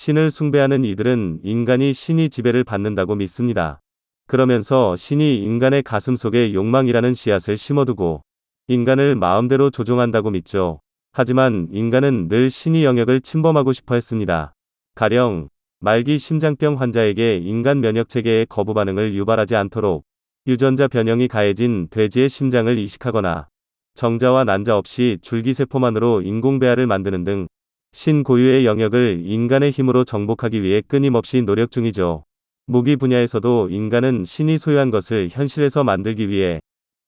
신을 숭배하는 이들은 인간이 신이 지배를 받는다고 믿습니다. 그러면서 신이 인간의 가슴 속에 욕망이라는 씨앗을 심어두고 인간을 마음대로 조종한다고 믿죠. 하지만 인간은 늘 신의 영역을 침범하고 싶어 했습니다. 가령 말기 심장병 환자에게 인간 면역체계의 거부 반응을 유발하지 않도록 유전자 변형이 가해진 돼지의 심장을 이식하거나 정자와 난자 없이 줄기세포만으로 인공배아를 만드는 등 신 고유의 영역을 인간의 힘으로 정복하기 위해 끊임없이 노력 중이죠. 무기 분야에서도 인간은 신이 소유한 것을 현실에서 만들기 위해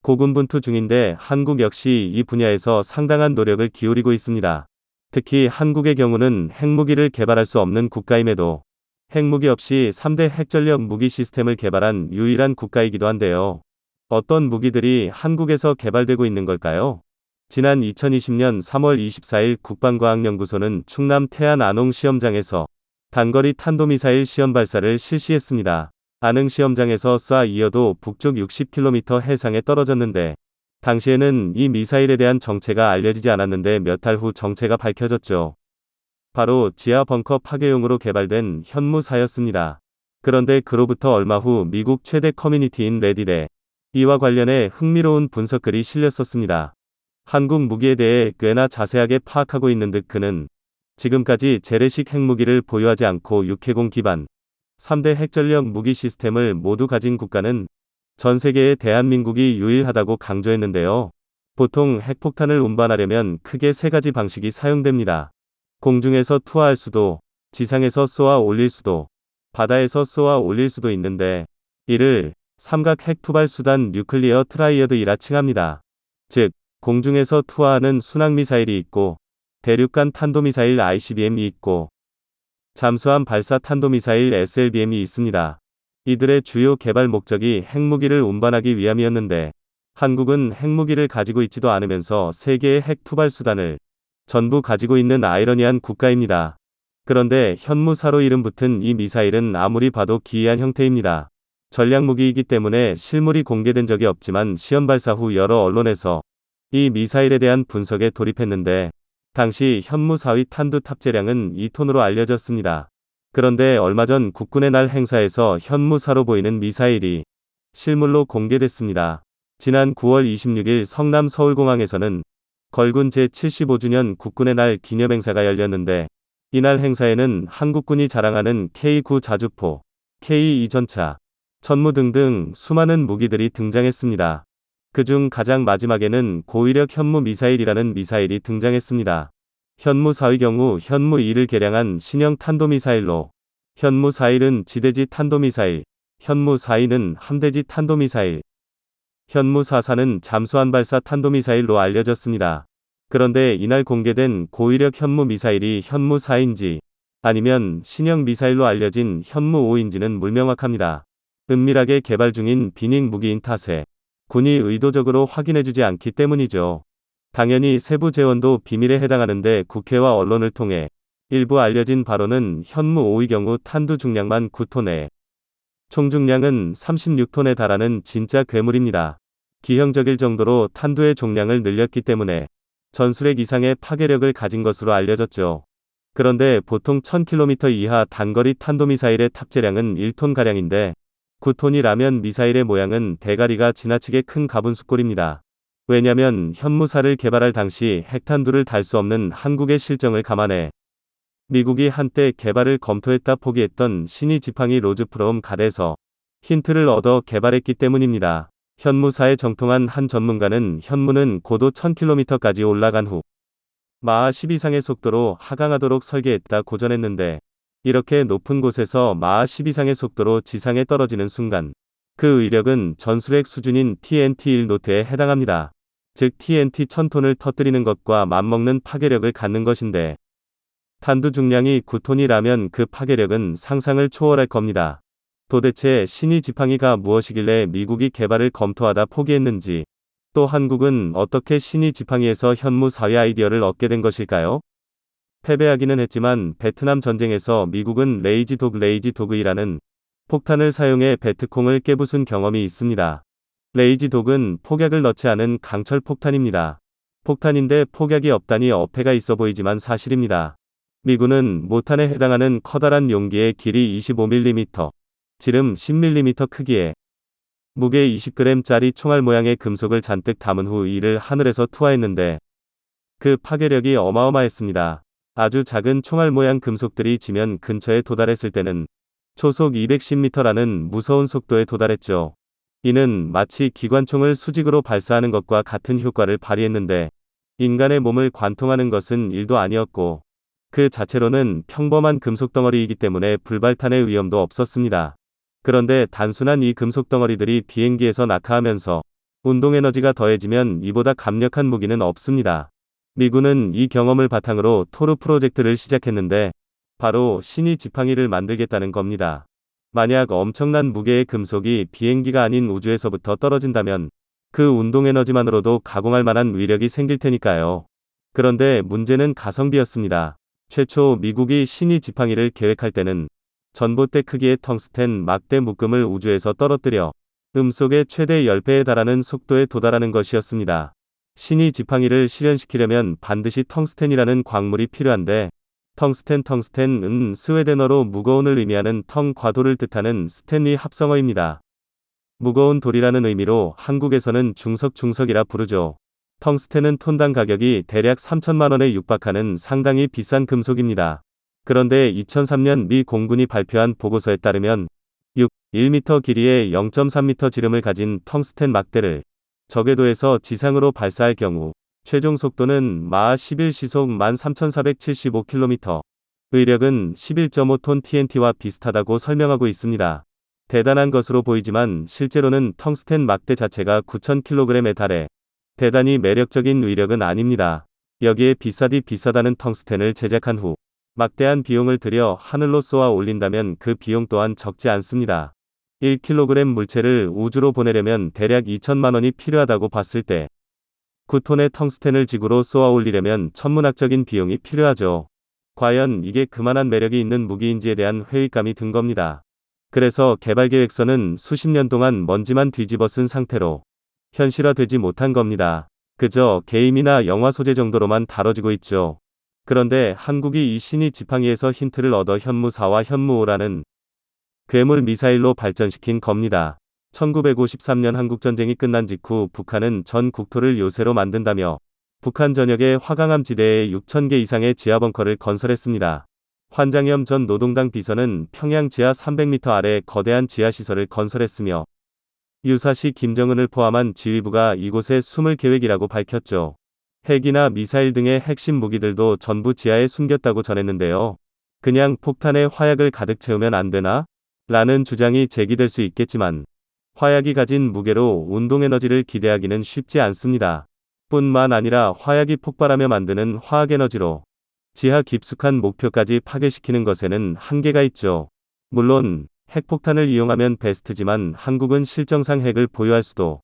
고군분투 중인데 한국 역시 이 분야에서 상당한 노력을 기울이고 있습니다. 특히 한국의 경우는 핵무기를 개발할 수 없는 국가임에도 핵무기 없이 3대 핵전력 무기 시스템을 개발한 유일한 국가이기도 한데요. 어떤 무기들이 한국에서 개발되고 있는 걸까요? 지난 2020년 3월 24일 국방과학연구소는 충남 태안 안홍 시험장에서 단거리 탄도미사일 시험 발사를 실시했습니다. 안흥 시험장에서 쏴 이어도 북쪽 60km 해상에 떨어졌는데 당시에는 이 미사일에 대한 정체가 알려지지 않았는데 몇 달 후 정체가 밝혀졌죠. 바로 지하 벙커 파괴용으로 개발된 현무사였습니다. 그런데 그로부터 얼마 후 미국 최대 커뮤니티인 레딧에 이와 관련해 흥미로운 분석글이 실렸었습니다. 한국 무기에 대해 꽤나 자세하게 파악하고 있는 듯 그는 지금까지 재래식 핵무기를 보유하지 않고 육해공 기반 3대 핵전력 무기 시스템을 모두 가진 국가는 전 세계에 대한민국이 유일하다고 강조했는데요. 보통 핵폭탄을 운반하려면 크게 세 가지 방식이 사용됩니다. 공중에서 투하할 수도, 지상에서 쏘아 올릴 수도, 바다에서 쏘아 올릴 수도 있는데 이를 삼각 핵 투발 수단 뉴클리어 트라이어드이라 칭합니다. 즉, 공중에서 투하하는 순항미사일이 있고 대륙간 탄도미사일 ICBM이 있고 잠수함 발사 탄도미사일 SLBM이 있습니다. 이들의 주요 개발 목적이 핵무기를 운반하기 위함이었는데 한국은 핵무기를 가지고 있지도 않으면서 세계의 핵 투발 수단을 전부 가지고 있는 아이러니한 국가입니다. 그런데 현무사로 이름 붙은 이 미사일은 아무리 봐도 기이한 형태입니다. 전략무기이기 때문에 실물이 공개된 적이 없지만 시험 발사 후 여러 언론에서 이 미사일에 대한 분석에 돌입했는데 당시 현무4의 탄두 탑재량은 2톤으로 알려졌습니다. 그런데 얼마 전 국군의 날 행사에서 현무4로 보이는 미사일이 실물로 공개됐습니다. 지난 9월 26일 성남 서울공항에서는 걸군 제75주년 국군의 날 기념행사가 열렸는데 이날 행사에는 한국군이 자랑하는 K9 자주포, K2 전차, 천무 등등 수많은 무기들이 등장했습니다. 그중 가장 마지막에는 고위력 현무 미사일이라는 미사일이 등장했습니다. 현무 4의 경우 현무 2를 개량한 신형 탄도미사일로 현무 4일은 지대지 탄도미사일, 현무 4이는 함대지 탄도미사일, 현무 4사는 잠수함 발사 탄도미사일로 알려졌습니다. 그런데 이날 공개된 고위력 현무 미사일이 현무 4인지 아니면 신형 미사일로 알려진 현무 5인지는 물명확합니다. 은밀하게 개발 중인 비닉 무기인 탓에 군이 의도적으로 확인해주지 않기 때문이죠. 당연히 세부 재원도 비밀에 해당하는데 국회와 언론을 통해 일부 알려진 바로는 현무 5의 경우 탄두 중량만 9톤에 총 중량은 36톤에 달하는 진짜 괴물입니다. 기형적일 정도로 탄두의 종량을 늘렸기 때문에 전술핵 이상의 파괴력을 가진 것으로 알려졌죠. 그런데 보통 1000km 이하 단거리 탄도미사일의 탑재량은 1톤가량인데 9톤이라면 미사일의 모양은 대가리가 지나치게 큰 가분수꼴입니다. 왜냐면 현무사를 개발할 당시 핵탄두를 달 수 없는 한국의 실정을 감안해 미국이 한때 개발을 검토했다 포기했던 신의 지팡이 로즈프롬 갓에서 힌트를 얻어 개발했기 때문입니다. 현무사에 정통한 한 전문가는 현무는 고도 1000km까지 올라간 후 마하 10 이상의 속도로 하강하도록 설계했다 고전했는데 이렇게 높은 곳에서 마하 10 이상의 속도로 지상에 떨어지는 순간 그 위력은 전술핵 수준인 TNT-1노트에 해당합니다. 즉 TNT 1000톤을 터뜨리는 것과 맞먹는 파괴력을 갖는 것인데 탄두 중량이 9톤이라면 그 파괴력은 상상을 초월할 겁니다. 도대체 신의 지팡이가 무엇이길래 미국이 개발을 검토하다 포기했는지 또 한국은 어떻게 신의 지팡이에서 현무 4의 아이디어를 얻게 된 것일까요? 패배하기는 했지만 베트남 전쟁에서 미국은 레이지 도그이라는 폭탄을 사용해 베트콩을 깨부순 경험이 있습니다. 레이지 독은 폭약을 넣지 않은 강철 폭탄입니다. 폭탄인데 폭약이 없다니 어폐가 있어 보이지만 사실입니다. 미군은 모탄에 해당하는 커다란 용기의 길이 25mm, 지름 10mm 크기의 무게 20g짜리 총알 모양의 금속을 잔뜩 담은 후 이를 하늘에서 투하했는데 그 파괴력이 어마어마했습니다. 아주 작은 총알 모양 금속들이 지면 근처에 도달했을 때는 초속 210m라는 무서운 속도에 도달했죠. 이는 마치 기관총을 수직으로 발사하는 것과 같은 효과를 발휘했는데 인간의 몸을 관통하는 것은 1도 아니었고 그 자체로는 평범한 금속 덩어리이기 때문에 불발탄의 위험도 없었습니다. 그런데 단순한 이 금속 덩어리들이 비행기에서 낙하하면서 운동에너지가 더해지면 이보다 강력한 무기는 없습니다. 미군은 이 경험을 바탕으로 토르 프로젝트를 시작했는데 바로 신이 지팡이를 만들겠다는 겁니다. 만약 엄청난 무게의 금속이 비행기가 아닌 우주에서부터 떨어진다면 그 운동에너지만으로도 가공할 만한 위력이 생길 테니까요. 그런데 문제는 가성비였습니다. 최초 미국이 신이 지팡이를 계획할 때는 전봇대 크기의 텅스텐 막대 묶음을 우주에서 떨어뜨려 음속의 최대 10배에 달하는 속도에 도달하는 것이었습니다. 신이 지팡이를 실현시키려면 반드시 텅스텐이라는 광물이 필요한데 텅스텐은 스웨덴어로 무거운을 의미하는 텅과도를 뜻하는 스탠리 합성어입니다. 무거운 돌이라는 의미로 한국에서는 중석이라 부르죠. 텅스텐은 톤당 가격이 대략 3천만 원에 육박하는 상당히 비싼 금속입니다. 그런데 2003년 미 공군이 발표한 보고서에 따르면 1m 길이의 0.3m 지름을 가진 텅스텐 막대를 저궤도에서 지상으로 발사할 경우 최종 속도는 마하 11 시속 13,475km, 의력은 11.5톤 TNT와 비슷하다고 설명하고 있습니다. 대단한 것으로 보이지만 실제로는 텅스텐 막대 자체가 9,000kg에 달해 대단히 매력적인 위력은 아닙니다. 여기에 비싸다는 텅스텐을 제작한 후 막대한 비용을 들여 하늘로 쏘아 올린다면 그 비용 또한 적지 않습니다. 1kg 물체를 우주로 보내려면 대략 2천만 원이 필요하다고 봤을 때 9톤의 텅스텐을 지구로 쏘아 올리려면 천문학적인 비용이 필요하죠. 과연 이게 그만한 매력이 있는 무기인지에 대한 회의감이 든 겁니다. 그래서 개발 계획서는 수십 년 동안 먼지만 뒤집어 쓴 상태로 현실화되지 못한 겁니다. 그저 게임이나 영화 소재 정도로만 다뤄지고 있죠. 그런데 한국이 이 신이 지팡이에서 힌트를 얻어 현무4와 현무5라는 괴물 미사일로 발전시킨 겁니다. 1953년 한국전쟁이 끝난 직후 북한은 전 국토를 요새로 만든다며 북한 전역의 화강암 지대에 6,000개 이상의 지하벙커를 건설했습니다. 환장염 전 노동당 비서는 평양 지하 300m 아래 거대한 지하시설을 건설했으며 유사시 김정은을 포함한 지휘부가 이곳에 숨을 계획이라고 밝혔죠. 핵이나 미사일 등의 핵심 무기들도 전부 지하에 숨겼다고 전했는데요. 그냥 폭탄에 화약을 가득 채우면 안 되나? 라는 주장이 제기될 수 있겠지만 화약이 가진 무게로 운동에너지를 기대하기는 쉽지 않습니다. 뿐만 아니라 화약이 폭발하며 만드는 화학에너지로 지하 깊숙한 목표까지 파괴시키는 것에는 한계가 있죠. 물론 핵폭탄을 이용하면 베스트지만 한국은 실정상 핵을 보유할 수도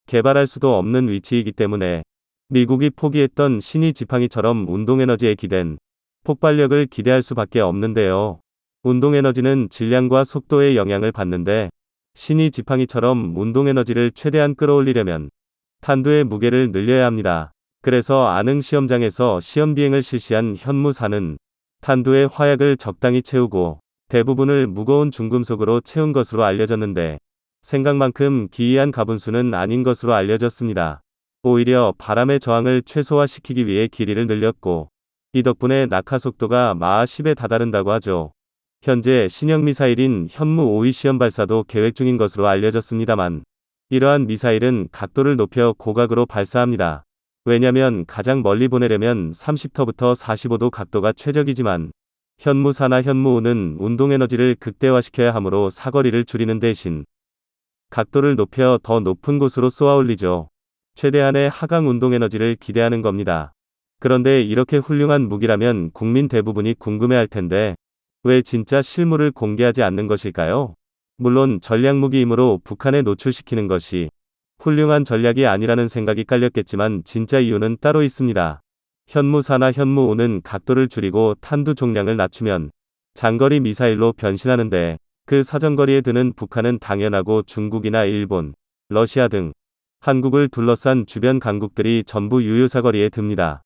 개발할 수도 없는 위치이기 때문에 미국이 포기했던 신이 지팡이처럼 운동에너지에 기댄 폭발력을 기대할 수밖에 없는데요. 운동에너지는 질량과 속도에 영향을 받는데 신이 지팡이처럼 운동에너지를 최대한 끌어올리려면 탄두의 무게를 늘려야 합니다. 그래서 안흥 시험장에서 시험비행을 실시한 현무4는 탄두의 화약을 적당히 채우고 대부분을 무거운 중금속으로 채운 것으로 알려졌는데 생각만큼 기이한 가분수는 아닌 것으로 알려졌습니다. 오히려 바람의 저항을 최소화시키기 위해 길이를 늘렸고 이 덕분에 낙하 속도가 마하 10에 다다른다고 하죠. 현재 신형 미사일인 현무5의 시험 발사도 계획 중인 것으로 알려졌습니다만 이러한 미사일은 각도를 높여 고각으로 발사합니다. 왜냐면 가장 멀리 보내려면 30터부터 45도 각도가 최적이지만 현무4나 현무5는 운동에너지를 극대화시켜야 하므로 사거리를 줄이는 대신 각도를 높여 더 높은 곳으로 쏘아 올리죠. 최대한의 하강 운동에너지를 기대하는 겁니다. 그런데 이렇게 훌륭한 무기라면 국민 대부분이 궁금해할 텐데 왜 진짜 실물을 공개하지 않는 것일까요? 물론 전략무기이므로 북한에 노출시키는 것이 훌륭한 전략이 아니라는 생각이 깔렸겠지만 진짜 이유는 따로 있습니다. 현무4나 현무5는 각도를 줄이고 탄두 종량을 낮추면 장거리 미사일로 변신하는데 그 사정거리에 드는 북한은 당연하고 중국이나 일본, 러시아 등 한국을 둘러싼 주변 강국들이 전부 유효사거리에 듭니다.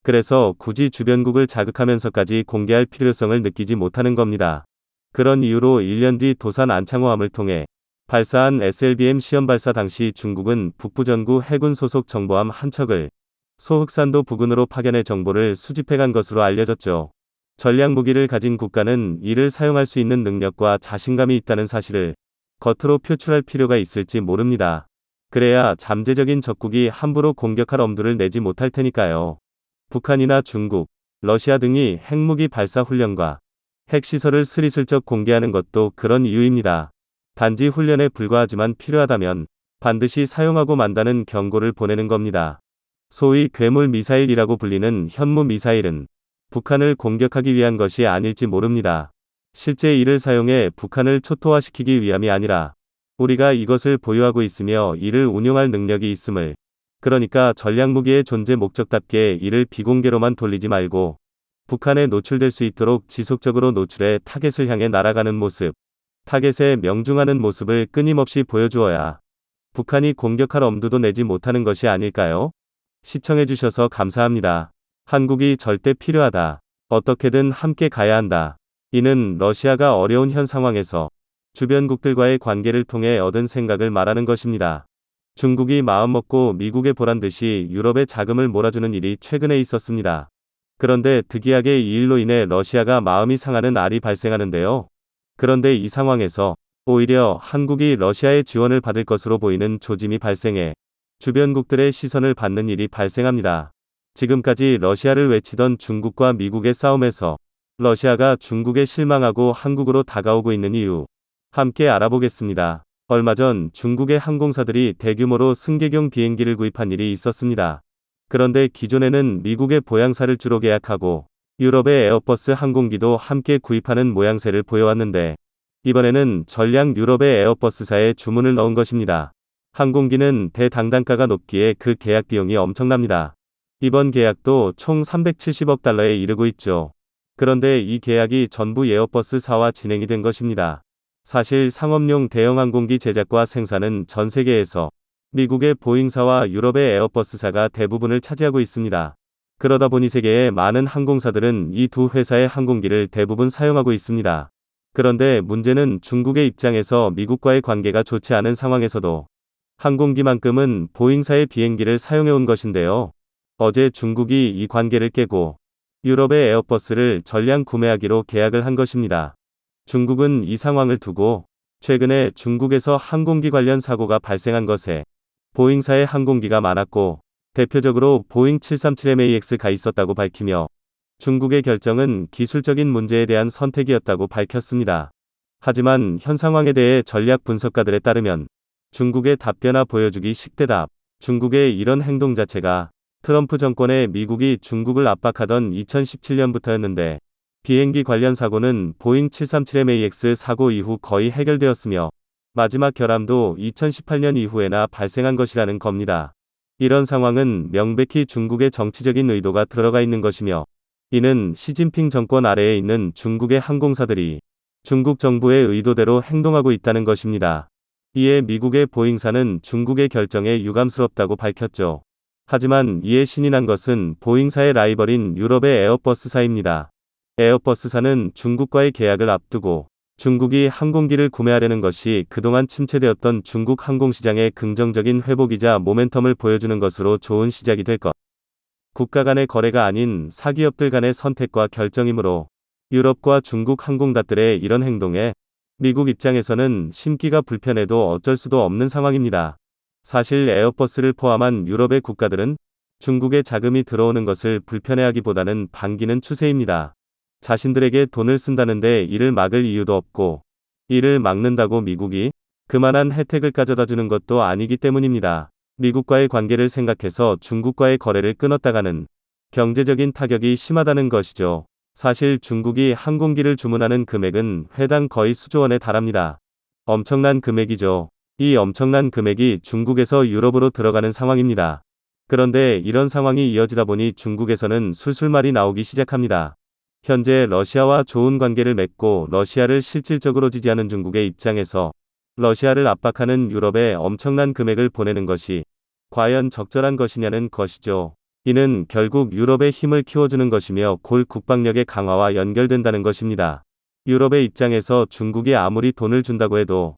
그래서 굳이 주변국을 자극하면서까지 공개할 필요성을 느끼지 못하는 겁니다. 그런 이유로 1년 뒤 도산 안창호함을 통해 발사한 SLBM 시험 발사 당시 중국은 북부전구 해군 소속 정보함 한 척을 소흑산도 부근으로 파견해 정보를 수집해간 것으로 알려졌죠. 전략 무기를 가진 국가는 이를 사용할 수 있는 능력과 자신감이 있다는 사실을 겉으로 표출할 필요가 있을지 모릅니다. 그래야 잠재적인 적국이 함부로 공격할 엄두를 내지 못할 테니까요. 북한이나 중국, 러시아 등이 핵무기 발사 훈련과 핵시설을 스리슬쩍 공개하는 것도 그런 이유입니다. 단지 훈련에 불과하지만 필요하다면 반드시 사용하고 만다는 경고를 보내는 겁니다. 소위 괴물 미사일이라고 불리는 현무 미사일은 북한을 공격하기 위한 것이 아닐지 모릅니다. 실제 이를 사용해 북한을 초토화시키기 위함이 아니라 우리가 이것을 보유하고 있으며 이를 운용할 능력이 있음을, 그러니까 전략무기의 존재 목적답게 이를 비공개로만 돌리지 말고 북한에 노출될 수 있도록 지속적으로 노출해 타겟을 향해 날아가는 모습, 타겟에 명중하는 모습을 끊임없이 보여주어야 북한이 공격할 엄두도 내지 못하는 것이 아닐까요? 시청해주셔서 감사합니다. 한국이 절대 필요하다. 어떻게든 함께 가야 한다. 이는 러시아가 어려운 현 상황에서 주변국들과의 관계를 통해 얻은 생각을 말하는 것입니다. 중국이 마음먹고 미국에 보란듯이 유럽에 자금을 몰아주는 일이 최근에 있었습니다. 그런데 특이하게 이 일로 인해 러시아가 마음이 상하는 알이 발생하는데요. 그런데 이 상황에서 오히려 한국이 러시아의 지원을 받을 것으로 보이는 조짐이 발생해 주변국들의 시선을 받는 일이 발생합니다. 지금까지 러시아를 외치던 중국과 미국의 싸움에서 러시아가 중국에 실망하고 한국으로 다가오고 있는 이유, 함께 알아보겠습니다. 얼마 전 중국의 항공사들이 대규모로 승객용 비행기를 구입한 일이 있었습니다. 그런데 기존에는 미국의 보양사를 주로 계약하고 유럽의 에어버스 항공기도 함께 구입하는 모양새를 보여왔는데, 이번에는 전량 유럽의 에어버스사에 주문을 넣은 것입니다. 항공기는 대당단가가 높기에 그 계약 비용이 엄청납니다. 이번 계약도 총 370억 달러에 이르고 있죠. 그런데 이 계약이 전부 에어버스사와 진행이 된 것입니다. 사실 상업용 대형 항공기 제작과 생산은 전 세계에서 미국의 보잉사와 유럽의 에어버스사가 대부분을 차지하고 있습니다. 그러다 보니 세계의 많은 항공사들은 이 두 회사의 항공기를 대부분 사용하고 있습니다. 그런데 문제는 중국의 입장에서 미국과의 관계가 좋지 않은 상황에서도 항공기만큼은 보잉사의 비행기를 사용해온 것인데요. 어제 중국이 이 관계를 깨고 유럽의 에어버스를 전량 구매하기로 계약을 한 것입니다. 중국은 이 상황을 두고 최근에 중국에서 항공기 관련 사고가 발생한 것에 보잉사의 항공기가 많았고 대표적으로 보잉 737MAX가 있었다고 밝히며 중국의 결정은 기술적인 문제에 대한 선택이었다고 밝혔습니다. 하지만 현 상황에 대해 전략 분석가들에 따르면 중국의 답변아 보여주기 10대 답, 중국의 이런 행동 자체가 트럼프 정권의 미국이 중국을 압박하던 2017년부터였는데 비행기 관련 사고는 보잉 737MAX 사고 이후 거의 해결되었으며 마지막 결함도 2018년 이후에나 발생한 것이라는 겁니다. 이런 상황은 명백히 중국의 정치적인 의도가 들어가 있는 것이며 이는 시진핑 정권 아래에 있는 중국의 항공사들이 중국 정부의 의도대로 행동하고 있다는 것입니다. 이에 미국의 보잉사는 중국의 결정에 유감스럽다고 밝혔죠. 하지만 이에 신이 난 것은 보잉사의 라이벌인 유럽의 에어버스사입니다. 에어버스사는 중국과의 계약을 앞두고 중국이 항공기를 구매하려는 것이 그동안 침체되었던 중국 항공시장의 긍정적인 회복이자 모멘텀을 보여주는 것으로 좋은 시작이 될 것. 국가 간의 거래가 아닌 사기업들 간의 선택과 결정이므로 유럽과 중국 항공단들의 이런 행동에 미국 입장에서는 심기가 불편해도 어쩔 수도 없는 상황입니다. 사실 에어버스를 포함한 유럽의 국가들은 중국의 자금이 들어오는 것을 불편해하기보다는 반기는 추세입니다. 자신들에게 돈을 쓴다는데 이를 막을 이유도 없고 이를 막는다고 미국이 그만한 혜택을 가져다 주는 것도 아니기 때문입니다. 미국과의 관계를 생각해서 중국과의 거래를 끊었다가는 경제적인 타격이 심하다는 것이죠. 사실 중국이 항공기를 주문하는 금액은 회당 거의 수조 원에 달합니다. 엄청난 금액이죠. 이 엄청난 금액이 중국에서 유럽으로 들어가는 상황입니다. 그런데 이런 상황이 이어지다 보니 중국에서는 술술말이 나오기 시작합니다. 현재 러시아와 좋은 관계를 맺고 러시아를 실질적으로 지지하는 중국의 입장에서 러시아를 압박하는 유럽에 엄청난 금액을 보내는 것이 과연 적절한 것이냐는 것이죠. 이는 결국 유럽의 힘을 키워주는 것이며 골 국방력의 강화와 연결된다는 것입니다. 유럽의 입장에서 중국이 아무리 돈을 준다고 해도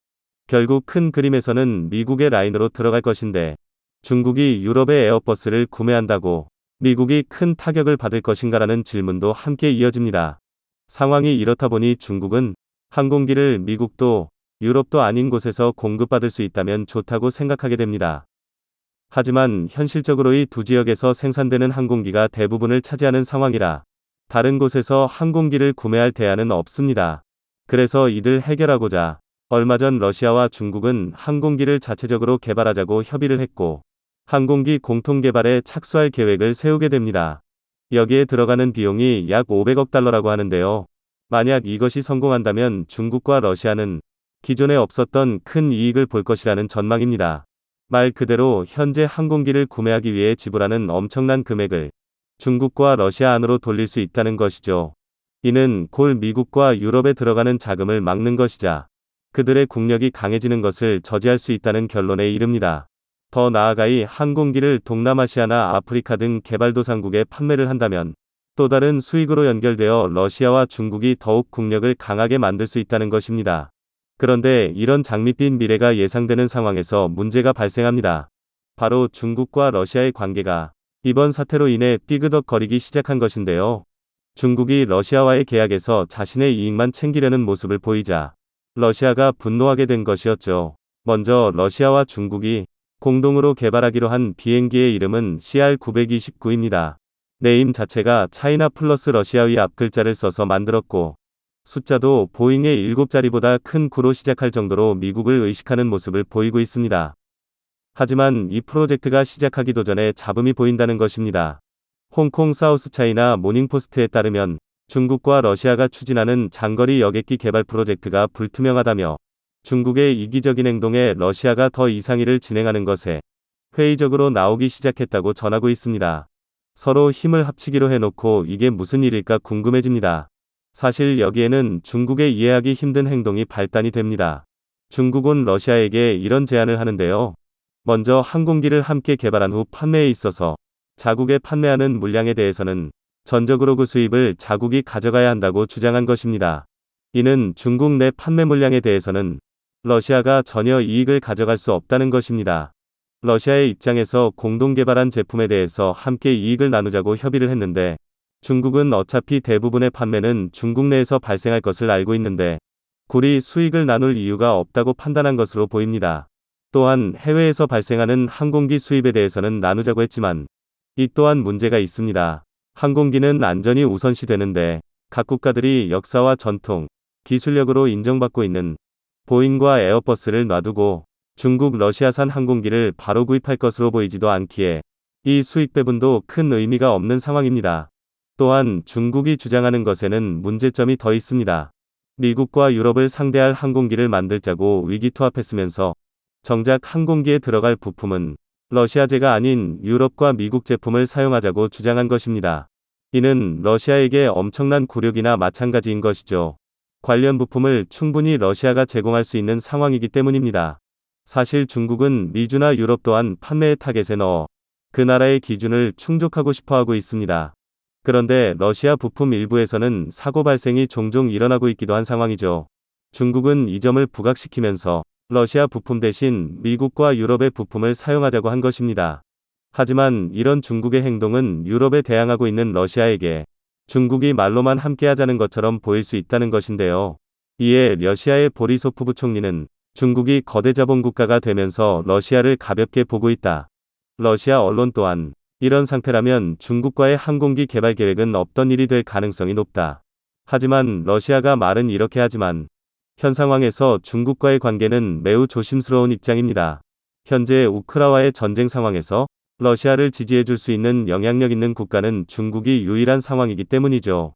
결국 큰 그림에서는 미국의 라인으로 들어갈 것인데, 중국이 유럽의 에어버스를 구매한다고 미국이 큰 타격을 받을 것인가라는 질문도 함께 이어집니다. 상황이 이렇다 보니 중국은 항공기를 미국도 유럽도 아닌 곳에서 공급받을 수 있다면 좋다고 생각하게 됩니다. 하지만 현실적으로 이 두 지역에서 생산되는 항공기가 대부분을 차지하는 상황이라 다른 곳에서 항공기를 구매할 대안은 없습니다. 그래서 이를 해결하고자 얼마 전 러시아와 중국은 항공기를 자체적으로 개발하자고 협의를 했고, 항공기 공통 개발에 착수할 계획을 세우게 됩니다. 여기에 들어가는 비용이 약 500억 달러라고 하는데요. 만약 이것이 성공한다면 중국과 러시아는 기존에 없었던 큰 이익을 볼 것이라는 전망입니다. 말 그대로 현재 항공기를 구매하기 위해 지불하는 엄청난 금액을 중국과 러시아 안으로 돌릴 수 있다는 것이죠. 이는 골 미국과 유럽에 들어가는 자금을 막는 것이자 그들의 국력이 강해지는 것을 저지할 수 있다는 결론에 이릅니다. 더 나아가 이 항공기를 동남아시아나 아프리카 등 개발도상국에 판매를 한다면 또 다른 수익으로 연결되어 러시아와 중국이 더욱 국력을 강하게 만들 수 있다는 것입니다. 그런데 이런 장밋빛 미래가 예상되는 상황에서 문제가 발생합니다. 바로 중국과 러시아의 관계가 이번 사태로 인해 삐그덕거리기 시작한 것인데요. 중국이 러시아와의 계약에서 자신의 이익만 챙기려는 모습을 보이자 러시아가 분노하게 된 것이었죠. 먼저 러시아와 중국이 공동으로 개발하기로 한 비행기의 이름은 CR-929입니다. 네임 자체가 차이나 플러스 러시아의 앞글자를 써서 만들었고, 숫자도 보잉의 7자리보다 큰 9로 시작할 정도로 미국을 의식하는 모습을 보이고 있습니다. 하지만 이 프로젝트가 시작하기도 전에 잡음이 보인다는 것입니다. 홍콩 사우스차이나 모닝포스트에 따르면 중국과 러시아가 추진하는 장거리 여객기 개발 프로젝트가 불투명하다며 중국의 이기적인 행동에 러시아가 더 이상일을 진행하는 것에 회의적으로 나오기 시작했다고 전하고 있습니다. 서로 힘을 합치기로 해놓고 이게 무슨 일일까 궁금해집니다. 사실 여기에는 중국의 이해하기 힘든 행동이 발단이 됩니다. 중국은 러시아에게 이런 제안을 하는데요. 먼저 항공기를 함께 개발한 후 판매에 있어서 자국에 판매하는 물량에 대해서는 전적으로 그 수입을 자국이 가져가야 한다고 주장한 것입니다. 이는 중국 내 판매 물량에 대해서는 러시아가 전혀 이익을 가져갈 수 없다는 것입니다. 러시아의 입장에서 공동 개발한 제품에 대해서 함께 이익을 나누자고 협의를 했는데, 중국은 어차피 대부분의 판매는 중국 내에서 발생할 것을 알고 있는데 굳이 수익을 나눌 이유가 없다고 판단한 것으로 보입니다. 또한 해외에서 발생하는 항공기 수입에 대해서는 나누자고 했지만 이 또한 문제가 있습니다. 항공기는 안전이 우선시 되는데 각 국가들이 역사와 전통, 기술력으로 인정받고 있는 보잉과 에어버스를 놔두고 중국 러시아산 항공기를 바로 구입할 것으로 보이지도 않기에 이 수익 배분도 큰 의미가 없는 상황입니다. 또한 중국이 주장하는 것에는 문제점이 더 있습니다. 미국과 유럽을 상대할 항공기를 만들자고 위기투합했으면서 정작 항공기에 들어갈 부품은 러시아제가 아닌 유럽과 미국 제품을 사용하자고 주장한 것입니다. 이는 러시아에게 엄청난 굴욕이나 마찬가지인 것이죠. 관련 부품을 충분히 러시아가 제공할 수 있는 상황이기 때문입니다. 사실 중국은 미주나 유럽 또한 판매의 타겟에 넣어 그 나라의 기준을 충족하고 싶어하고 있습니다. 그런데 러시아 부품 일부에서는 사고 발생이 종종 일어나고 있기도 한 상황이죠. 중국은 이 점을 부각시키면서 러시아 부품 대신 미국과 유럽의 부품을 사용하자고 한 것입니다. 하지만 이런 중국의 행동은 유럽에 대항하고 있는 러시아에게 중국이 말로만 함께하자는 것처럼 보일 수 있다는 것인데요. 이에 러시아의 보리소프 부총리는 중국이 거대 자본 국가가 되면서 러시아를 가볍게 보고 있다. 러시아 언론 또한 이런 상태라면 중국과의 항공기 개발 계획은 없던 일이 될 가능성이 높다. 하지만 러시아가 말은 이렇게 하지만 현 상황에서 중국과의 관계는 매우 조심스러운 입장입니다. 현재 우크라이나의 전쟁 상황에서 러시아를 지지해줄 수 있는 영향력 있는 국가는 중국이 유일한 상황이기 때문이죠.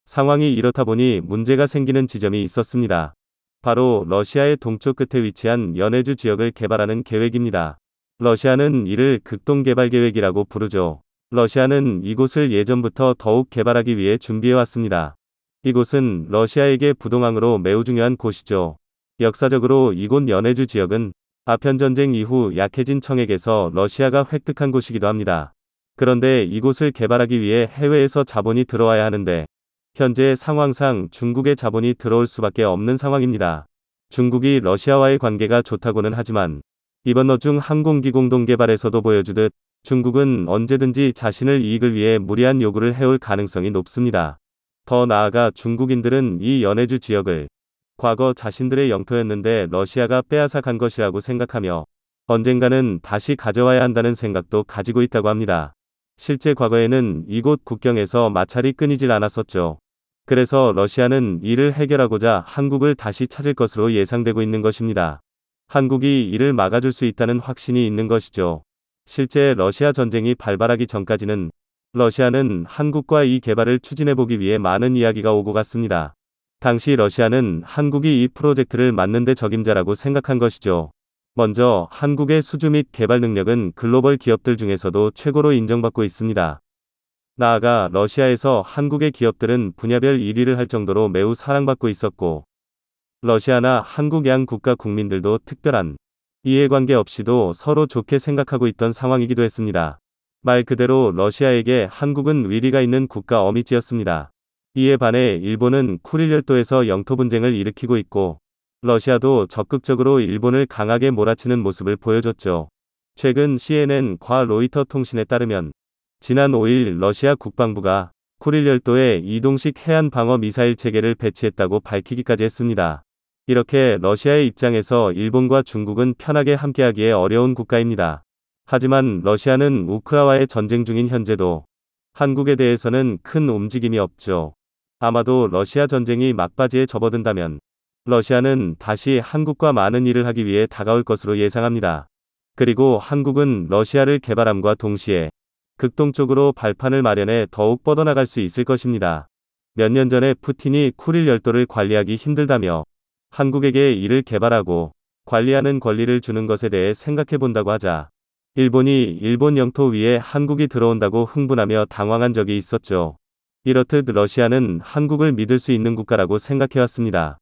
상황이 이렇다 보니 문제가 생기는 지점이 있었습니다. 바로 러시아의 동쪽 끝에 위치한 연해주 지역을 개발하는 계획입니다. 러시아는 이를 극동개발계획이라고 부르죠. 러시아는 이곳을 예전부터 더욱 개발하기 위해 준비해왔습니다. 이곳은 러시아에게 부동항으로 매우 중요한 곳이죠. 역사적으로 이곳 연해주 지역은 아편전쟁 이후 약해진 청액에서 러시아가 획득한 곳이기도 합니다. 그런데 이곳을 개발하기 위해 해외에서 자본이 들어와야 하는데 현재 상황상 중국의 자본이 들어올 수밖에 없는 상황입니다. 중국이 러시아와의 관계가 좋다고는 하지만 이번 어중 항공기 공동개발에서도 보여주듯 중국은 언제든지 자신을 이익을 위해 무리한 요구를 해올 가능성이 높습니다. 더 나아가 중국인들은 이 연해주 지역을 과거 자신들의 영토였는데 러시아가 빼앗아 간 것이라고 생각하며 언젠가는 다시 가져와야 한다는 생각도 가지고 있다고 합니다. 실제 과거에는 이곳 국경에서 마찰이 끊이질 않았었죠. 그래서 러시아는 이를 해결하고자 한국을 다시 찾을 것으로 예상되고 있는 것입니다. 한국이 이를 막아줄 수 있다는 확신이 있는 것이죠. 실제 러시아 전쟁이 발발하기 전까지는 러시아는 한국과 이 개발을 추진해보기 위해 많은 이야기가 오고 갔습니다. 당시 러시아는 한국이 이 프로젝트를 맡는데 적임자라고 생각한 것이죠. 먼저 한국의 수주 및 개발 능력은 글로벌 기업들 중에서도 최고로 인정받고 있습니다. 나아가 러시아에서 한국의 기업들은 분야별 1위를 할 정도로 매우 사랑받고 있었고 러시아나 한국 양 국가 국민들도 특별한 이해관계 없이도 서로 좋게 생각하고 있던 상황이기도 했습니다. 말 그대로 러시아에게 한국은 위리가 있는 국가 어미지였습니다. 이에 반해 일본은 쿠릴 열도에서 영토 분쟁을 일으키고 있고 러시아도 적극적으로 일본을 강하게 몰아치는 모습을 보여줬죠. 최근 CNN-과 로이터 통신에 따르면 지난 5일 러시아 국방부가 쿠릴 열도에 이동식 해안 방어 미사일 체계를 배치했다고 밝히기까지 했습니다. 이렇게 러시아의 입장에서 일본과 중국은 편하게 함께하기에 어려운 국가입니다. 하지만 러시아는 우크라이나와의 전쟁 중인 현재도 한국에 대해서는 큰 움직임이 없죠. 아마도 러시아 전쟁이 막바지에 접어든다면 러시아는 다시 한국과 많은 일을 하기 위해 다가올 것으로 예상합니다. 그리고 한국은 러시아를 개발함과 동시에 극동적으로 발판을 마련해 더욱 뻗어나갈 수 있을 것입니다. 몇 년 전에 푸틴이 쿠릴 열도를 관리하기 힘들다며 한국에게 이를 개발하고 관리하는 권리를 주는 것에 대해 생각해 본다고 하자 일본이 일본 영토 위에 한국이 들어온다고 흥분하며 당황한 적이 있었죠. 이렇듯 러시아는 한국을 믿을 수 있는 국가라고 생각해왔습니다.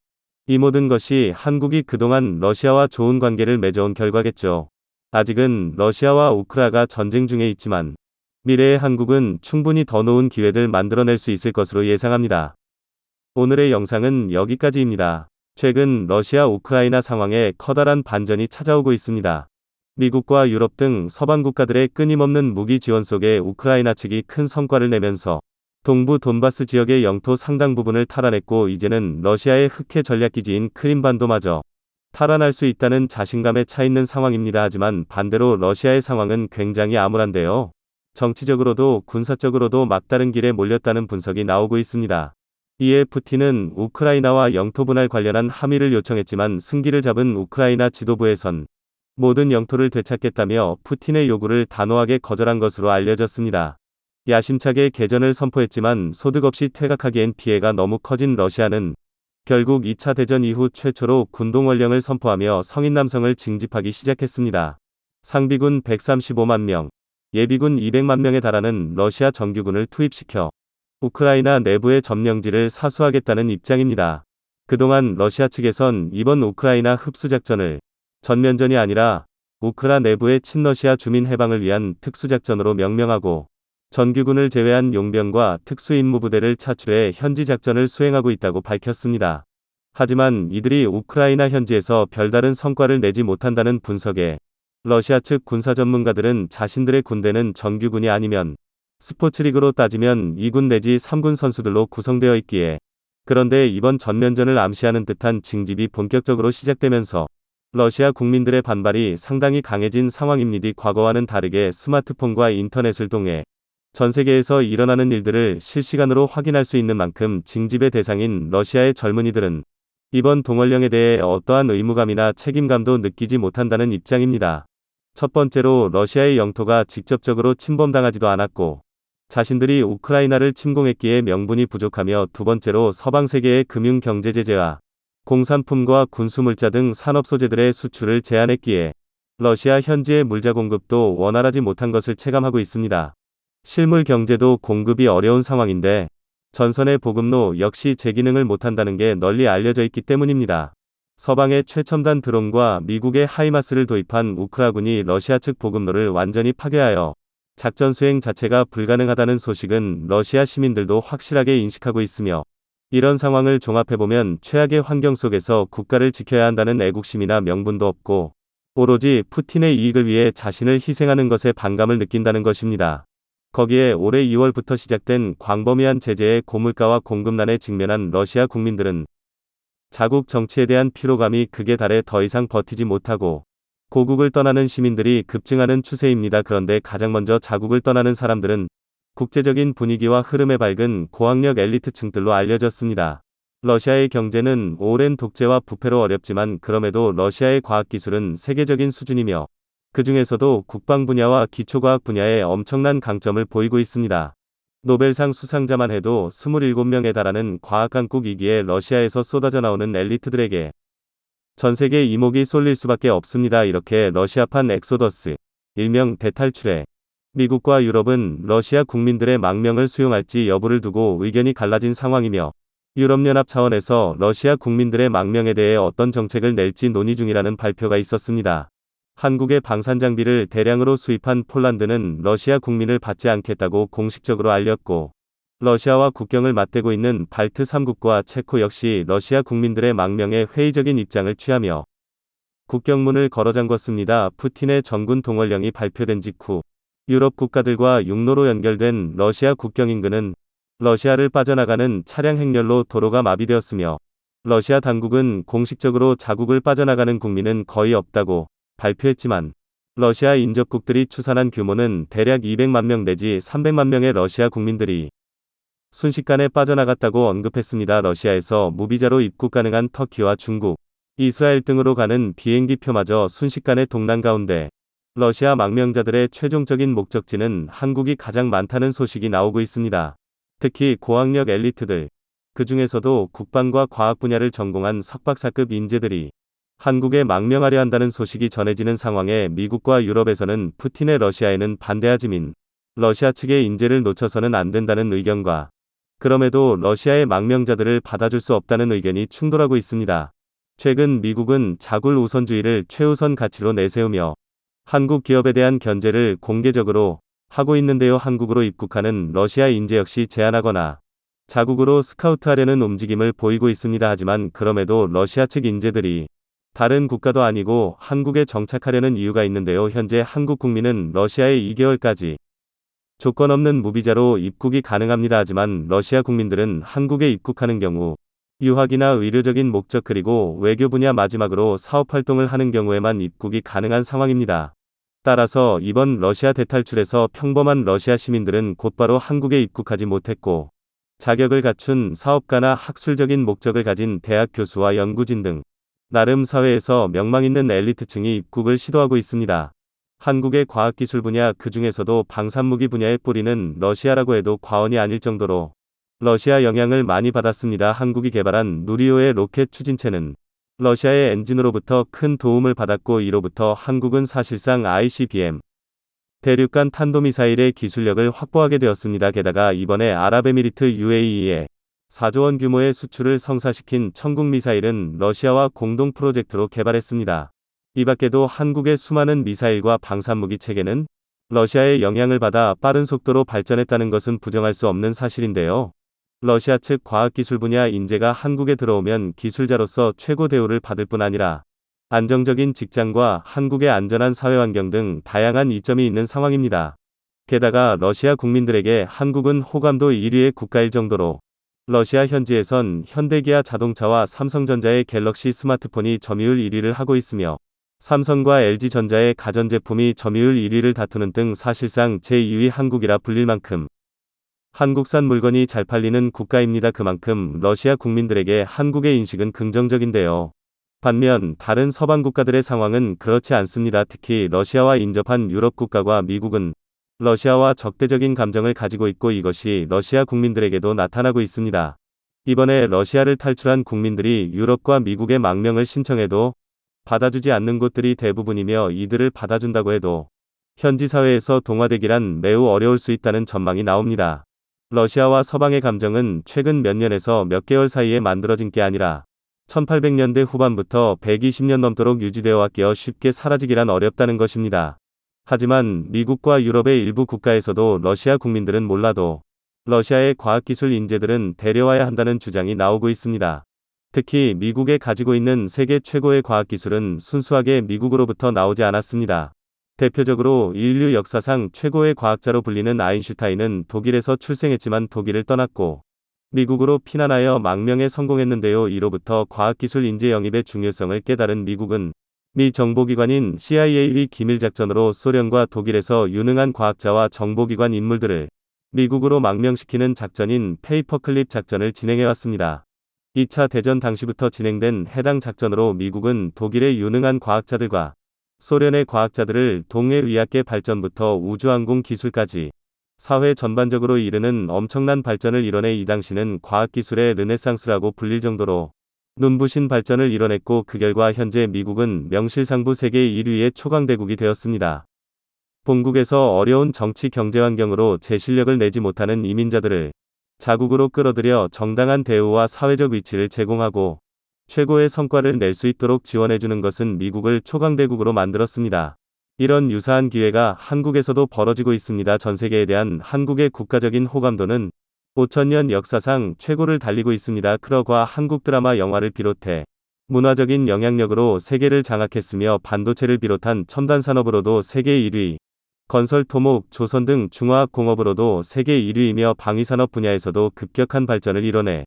이 모든 것이 한국이 그동안 러시아와 좋은 관계를 맺어온 결과겠죠. 아직은 러시아와 우크라이나가 전쟁 중에 있지만 미래의 한국은 충분히 더 좋은 기회를 만들어낼 수 있을 것으로 예상합니다. 오늘의 영상은 여기까지입니다. 최근 러시아 우크라이나 상황에 커다란 반전이 찾아오고 있습니다. 미국과 유럽 등 서방 국가들의 끊임없는 무기 지원 속에 우크라이나 측이 큰 성과를 내면서 동부 돈바스 지역의 영토 상당 부분을 탈환했고 이제는 러시아의 흑해 전략기지인 크림반도마저 탈환할 수 있다는 자신감에 차 있는 상황입니다. 하지만 반대로 러시아의 상황은 굉장히 암울한데요. 정치적으로도 군사적으로도 막다른 길에 몰렸다는 분석이 나오고 있습니다. 이에 푸틴은 우크라이나와 영토 분할 관련한 합의를 요청했지만 승기를 잡은 우크라이나 지도부에선 모든 영토를 되찾겠다며 푸틴의 요구를 단호하게 거절한 것으로 알려졌습니다. 야심차게 개전을 선포했지만 소득 없이 퇴각하기엔 피해가 너무 커진 러시아는 결국 2차 대전 이후 최초로 군동원령을 선포하며 성인 남성을 징집하기 시작했습니다. 상비군 135만 명, 예비군 200만 명에 달하는 러시아 정규군을 투입시켜 우크라이나 내부의 점령지를 사수하겠다는 입장입니다. 그동안 러시아 측에선 이번 우크라이나 흡수작전을 전면전이 아니라 우크라 내부의 친러시아 주민 해방을 위한 특수작전으로 명명하고 전규군을 제외한 용병과 특수임무부대를 차출해 현지 작전을 수행하고 있다고 밝혔습니다. 하지만 이들이 우크라이나 현지에서 별다른 성과를 내지 못한다는 분석에 러시아 측 군사 전문가들은 자신들의 군대는 정규군이 아니면 스포츠리그로 따지면 2군 내지 3군 선수들로 구성되어 있기에 그런데 이번 전면전을 암시하는 듯한 징집이 본격적으로 시작되면서 러시아 국민들의 반발이 상당히 강해진 상황입니다. 과거와는 다르게 스마트폰과 인터넷을 통해 전 세계에서 일어나는 일들을 실시간으로 확인할 수 있는 만큼 징집의 대상인 러시아의 젊은이들은 이번 동원령에 대해 어떠한 의무감이나 책임감도 느끼지 못한다는 입장입니다. 첫 번째로 러시아의 영토가 직접적으로 침범당하지도 않았고 자신들이 우크라이나를 침공했기에 명분이 부족하며 두 번째로 서방 세계의 금융 경제 제재와 공산품과 군수물자 등 산업 소재들의 수출을 제한했기에 러시아 현지의 물자 공급도 원활하지 못한 것을 체감하고 있습니다. 실물 경제도 공급이 어려운 상황인데 전선의 보급로 역시 제 기능을 못한다는 게 널리 알려져 있기 때문입니다. 서방의 최첨단 드론과 미국의 하이마스를 도입한 우크라군이 러시아 측 보급로를 완전히 파괴하여 작전 수행 자체가 불가능하다는 소식은 러시아 시민들도 확실하게 인식하고 있으며, 이런 상황을 종합해보면 최악의 환경 속에서 국가를 지켜야 한다는 애국심이나 명분도 없고, 오로지 푸틴의 이익을 위해 자신을 희생하는 것에 반감을 느낀다는 것입니다. 거기에 올해 2월부터 시작된 광범위한 제재의 고물가와 공급난에 직면한 러시아 국민들은 자국 정치에 대한 피로감이 극에 달해 더 이상 버티지 못하고 고국을 떠나는 시민들이 급증하는 추세입니다. 그런데 가장 먼저 자국을 떠나는 사람들은 국제적인 분위기와 흐름에 밝은 고학력 엘리트층들로 알려졌습니다. 러시아의 경제는 오랜 독재와 부패로 어렵지만 그럼에도 러시아의 과학기술은 세계적인 수준이며 그 중에서도 국방 분야와 기초과학 분야에 엄청난 강점을 보이고 있습니다. 노벨상 수상자만 해도 27명에 달하는 과학 강국이기에 러시아에서 쏟아져 나오는 엘리트들에게 전 세계 이목이 쏠릴 수밖에 없습니다. 이렇게 러시아판 엑소더스, 일명 대탈출에 미국과 유럽은 러시아 국민들의 망명을 수용할지 여부를 두고 의견이 갈라진 상황이며, 유럽연합 차원에서 러시아 국민들의 망명에 대해 어떤 정책을 낼지 논의 중이라는 발표가 있었습니다. 한국의 방산장비를 대량으로 수입한 폴란드는 러시아 국민을 받지 않겠다고 공식적으로 알렸고, 러시아와 국경을 맞대고 있는 발트 3국과 체코 역시 러시아 국민들의 망명에 회의적인 입장을 취하며 국경문을 걸어잠궜습니다. 푸틴의 전군 동원령이 발표된 직후 유럽 국가들과 육로로 연결된 러시아 국경 인근은 러시아를 빠져나가는 차량 행렬로 도로가 마비되었으며, 러시아 당국은 공식적으로 자국을 빠져나가는 국민은 거의 없다고 발표했지만, 러시아 인접국들이 추산한 규모는 대략 200만 명 내지 300만 명의 러시아 국민들이 순식간에 빠져나갔다고 언급했습니다. 러시아에서 무비자로 입국 가능한 터키와 중국, 이스라엘 등으로 가는 비행기표마저 순식간에 동난 가운데 러시아 망명자들의 최종적인 목적지는 한국이 가장 많다는 소식이 나오고 있습니다. 특히 고학력 엘리트들, 그 중에서도 국방과 과학 분야를 전공한 석박사급 인재들이 한국에 망명하려 한다는 소식이 전해지는 상황에 미국과 유럽에서는 푸틴의 러시아에는 반대하지만 러시아 측의 인재를 놓쳐서는 안 된다는 의견과, 그럼에도 러시아의 망명자들을 받아줄 수 없다는 의견이 충돌하고 있습니다. 최근 미국은 자굴 우선주의를 최우선 가치로 내세우며 한국 기업에 대한 견제를 공개적으로 하고 있는데요. 한국으로 입국하는 러시아 인재 역시 제한하거나 자국으로 스카우트하려는 움직임을 보이고 있습니다. 하지만 그럼에도 러시아 측 인재들이 다른 국가도 아니고 한국에 정착하려는 이유가 있는데요. 현재 한국 국민은 러시아에 2개월까지 조건 없는 무비자로 입국이 가능합니다. 하지만 러시아 국민들은 한국에 입국하는 경우 유학이나 의료적인 목적 그리고 외교 분야 마지막으로 사업 활동을 하는 경우에만 입국이 가능한 상황입니다. 따라서 이번 러시아 대탈출에서 평범한 러시아 시민들은 곧바로 한국에 입국하지 못했고, 자격을 갖춘 사업가나 학술적인 목적을 가진 대학 교수와 연구진 등 나름 사회에서 명망 있는 엘리트층이 입국을 시도하고 있습니다. 한국의 과학기술 분야, 그 중에서도 방산무기 분야의 뿌리는 러시아라고 해도 과언이 아닐 정도로 러시아 영향을 많이 받았습니다. 한국이 개발한 누리호의 로켓 추진체는 러시아의 엔진으로부터 큰 도움을 받았고, 이로부터 한국은 사실상 ICBM 대륙간 탄도미사일의 기술력을 확보하게 되었습니다. 게다가 이번에 아랍에미리트 UAE에 4조 원 규모의 수출을 성사시킨 천국 미사일은 러시아와 공동 프로젝트로 개발했습니다. 이 밖에도 한국의 수많은 미사일과 방산무기 체계는 러시아의 영향을 받아 빠른 속도로 발전했다는 것은 부정할 수 없는 사실인데요. 러시아 측 과학기술 분야 인재가 한국에 들어오면 기술자로서 최고 대우를 받을 뿐 아니라 안정적인 직장과 한국의 안전한 사회환경 등 다양한 이점이 있는 상황입니다. 게다가 러시아 국민들에게 한국은 호감도 1위의 국가일 정도로 러시아 현지에선 현대기아 자동차와 삼성전자의 갤럭시 스마트폰이 점유율 1위를 하고 있으며, 삼성과 LG전자의 가전제품이 점유율 1위를 다투는 등 사실상 제2위 한국이라 불릴 만큼 한국산 물건이 잘 팔리는 국가입니다. 그만큼 러시아 국민들에게 한국의 인식은 긍정적인데요. 반면 다른 서방 국가들의 상황은 그렇지 않습니다. 특히 러시아와 인접한 유럽 국가와 미국은 러시아와 적대적인 감정을 가지고 있고, 이것이 러시아 국민들에게도 나타나고 있습니다. 이번에 러시아를 탈출한 국민들이 유럽과 미국의 망명을 신청해도 받아주지 않는 곳들이 대부분이며, 이들을 받아준다고 해도 현지 사회에서 동화되기란 매우 어려울 수 있다는 전망이 나옵니다. 러시아와 서방의 감정은 최근 몇 년에서 몇 개월 사이에 만들어진 게 아니라 1800년대 후반부터 120년 넘도록 유지되어 왔기에 쉽게 사라지기란 어렵다는 것입니다. 하지만 미국과 유럽의 일부 국가에서도 러시아 국민들은 몰라도 러시아의 과학기술 인재들은 데려와야 한다는 주장이 나오고 있습니다. 특히 미국에 가지고 있는 세계 최고의 과학기술은 순수하게 미국으로부터 나오지 않았습니다. 대표적으로 인류 역사상 최고의 과학자로 불리는 아인슈타인은 독일에서 출생했지만 독일을 떠났고 미국으로 피난하여 망명에 성공했는데요. 이로부터 과학기술 인재 영입의 중요성을 깨달은 미국은 미 정보기관인 CIA의 기밀작전으로 소련과 독일에서 유능한 과학자와 정보기관 인물들을 미국으로 망명시키는 작전인 페이퍼클립 작전을 진행해왔습니다. 2차 대전 당시부터 진행된 해당 작전으로 미국은 독일의 유능한 과학자들과 소련의 과학자들을 동해의학계 발전부터 우주항공 기술까지 사회 전반적으로 이르는 엄청난 발전을 이뤄내 이 당시는 과학기술의 르네상스라고 불릴 정도로 눈부신 발전을 이뤄냈고 그 결과 현재 미국은 명실상부 세계 1위의 초강대국이 되었습니다. 본국에서 어려운 정치 경제 환경으로 제 실력을 내지 못하는 이민자들을 자국으로 끌어들여 정당한 대우와 사회적 위치를 제공하고 최고의 성과를 낼 수 있도록 지원해주는 것은 미국을 초강대국으로 만들었습니다. 이런 유사한 기회가 한국에서도 벌어지고 있습니다. 전 세계에 대한 한국의 국가적인 호감도는 5천년 역사상 최고를 달리고 있습니다. 그러과 한국 드라마 영화를 비롯해 문화적인 영향력으로 세계를 장악했으며 반도체를 비롯한 첨단 산업으로도 세계 1위, 건설, 토목, 조선 등 중화학 공업으로도 세계 1위이며 방위산업 분야에서도 급격한 발전을 이뤄내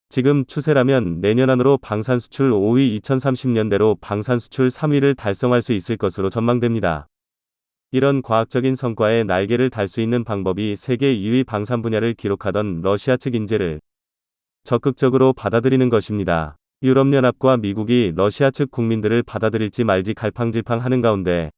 지금 추세라면 내년 안으로 방산 수출 5위, 2030년대로 방산 수출 3위를 달성할 수 있을 것으로 전망됩니다. 이런 과학적인 성과에 날개를 달 수 있는 방법이 세계 2위 방산 분야를 기록하던 러시아 측 인재를 적극적으로 받아들이는 것입니다. 유럽연합과 미국이 러시아 측 국민들을 받아들일지 말지 갈팡질팡하는 가운데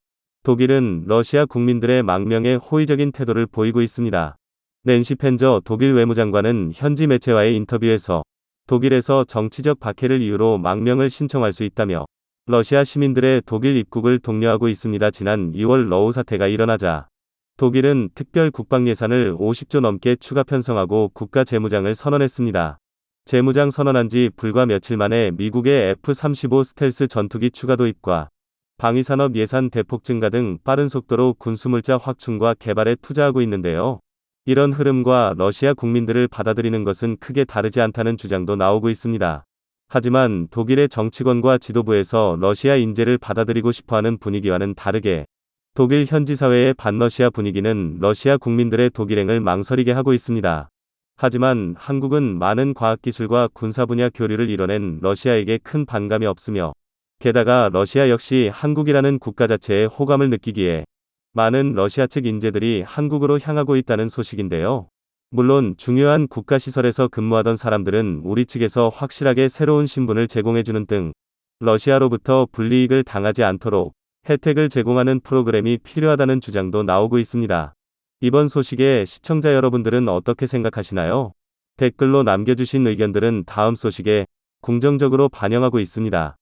독일은 러시아 국민들의 망명에 호의적인 태도를 보이고 있습니다. 낸시 펜저 독일 외무장관은 현지 매체와의 인터뷰에서 독일에서 정치적 박해를 이유로 망명을 신청할 수 있다며 러시아 시민들의 독일 입국을 독려하고 있습니다. 지난 2월 러우 사태가 일어나자 독일은 특별 국방 예산을 50조 넘게 추가 편성하고 국가 재무장을 선언했습니다. 재무장 선언한 지 불과 며칠 만에 미국의 F-35 스텔스 전투기 추가 도입과 방위산업 예산 대폭 증가 등 빠른 속도로 군수물자 확충과 개발에 투자하고 있는데요. 이런 흐름과 러시아 국민들을 받아들이는 것은 크게 다르지 않다는 주장도 나오고 있습니다. 하지만 독일의 정치권과 지도부에서 러시아 인재를 받아들이고 싶어하는 분위기와는 다르게 독일 현지 사회의 반러시아 분위기는 러시아 국민들의 독일행을 망설이게 하고 있습니다. 하지만 한국은 많은 과학기술과 군사 분야 교류를 이뤄낸 러시아에게 큰 반감이 없으며 게다가 러시아 역시 한국이라는 국가 자체에 호감을 느끼기에 많은 러시아 측 인재들이 한국으로 향하고 있다는 소식인데요. 물론 중요한 국가시설에서 근무하던 사람들은 우리 측에서 확실하게 새로운 신분을 제공해주는 등 러시아로부터 불이익을 당하지 않도록 혜택을 제공하는 프로그램이 필요하다는 주장도 나오고 있습니다. 이번 소식에 시청자 여러분들은 어떻게 생각하시나요? 댓글로 남겨주신 의견들은 다음 소식에 긍정적으로 반영하고 있습니다.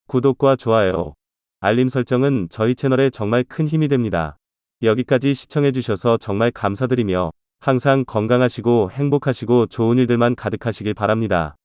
구독과 좋아요, 알림 설정은 저희 채널에 정말 큰 힘이 됩니다. 여기까지 시청해주셔서 정말 감사드리며 항상 건강하시고 행복하시고 좋은 일들만 가득하시길 바랍니다.